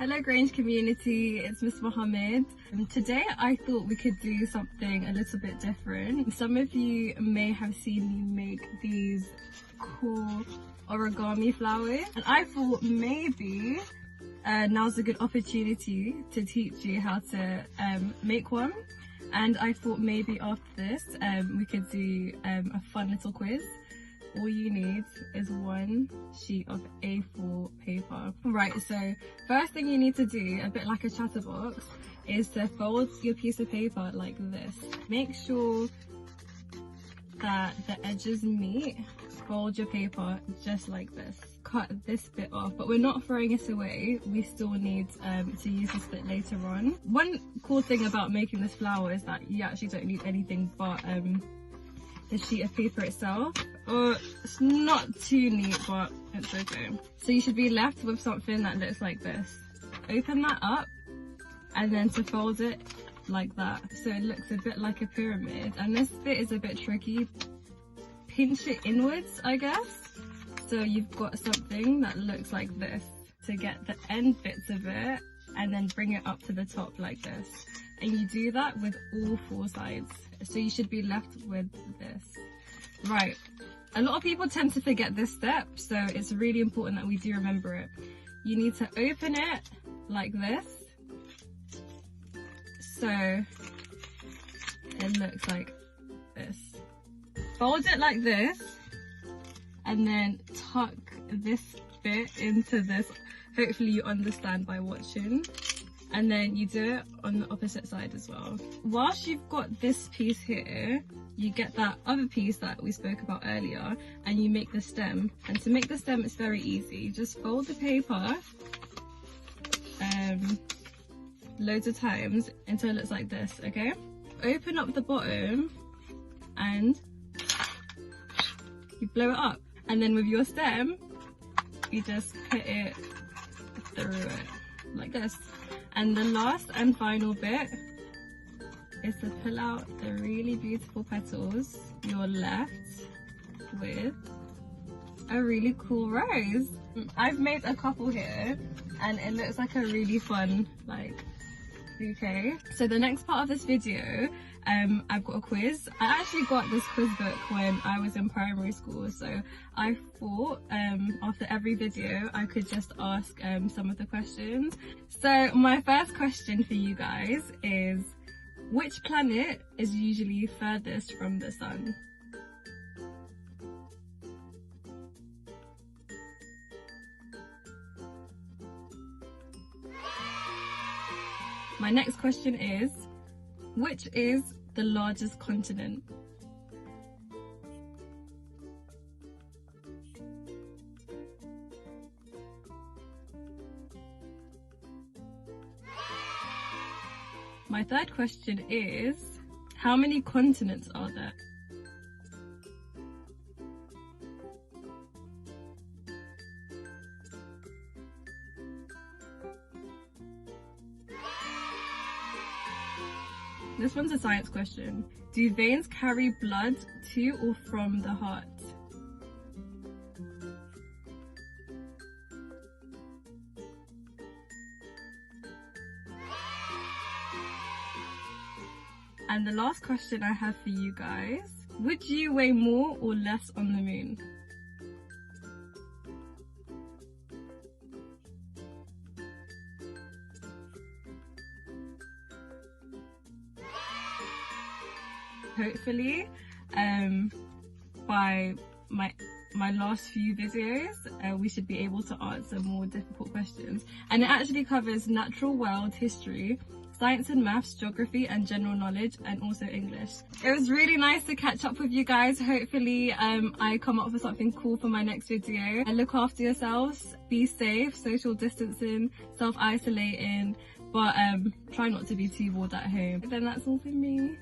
Hello Grange community, it's Ms Mohamed. Today I thought we could do something a little bit different. Some of you may have seen me make these cool origami flowers, and I thought maybe now's a good opportunity to teach you how to make one. And I thought maybe after this we could do a fun little quiz. All you need is one sheet of A4 paper. Right, so first thing you need to do, a bit like a chatterbox, is to fold your piece of paper like this. Make sure that the edges meet. Fold your paper just like this. Cut this bit off, but we're not throwing it away. We still need to use this bit later on. One cool thing about making this flower is that you actually don't need anything but the sheet of paper itself. It's not too neat, but it's okay. So you should be left with something that looks like this. Open that up and then to fold it like that, so it looks a bit like a pyramid. And this bit is a bit tricky. Pinch it inwards, I guess, so you've got something that looks like this to get the end bits of it, and then bring it up to the top like this. And you do that with all four sides, so you should be left with this. Right, a lot of people tend to forget this step, so it's really important that we do remember it. You need to open it like this, so it looks like this. Fold it like this, and then tuck this bit into this. Hopefully you understand by watching. And then you do it on the opposite side as well. Whilst you've got this piece here, you get that other piece that we spoke about earlier, and you make the stem. And to make the stem, it's very easy. You just fold the paper loads of times until it looks like this, okay? Open up the bottom and you blow it up. And then with your stem, you just put it through it like this. And the last and final bit is to pull out the really beautiful petals. You're left with a really cool rose. I've made a couple here and it looks like a really fun bouquet. So the next part of this video, I've got a quiz. I actually got this quiz book when I was in primary school, so I thought after every video I could just ask some of the questions. So my first question for you guys is, which planet is usually furthest from the sun? My next question is, which is the largest continent? My third question is, how many continents are there? This one's a science question. Do veins carry blood to or from the heart? And the last question I have for you guys, would you weigh more or less on the moon? Hopefully by my last few videos we should be able to answer more difficult questions, and it actually covers natural world history, science and maths, geography and general knowledge, and also English. It was really nice to catch up with you guys. Hopefully I come up with something cool for my next video. And look after yourselves, be safe, social distancing, self-isolating, but try not to be too bored at home. Then that's all for me.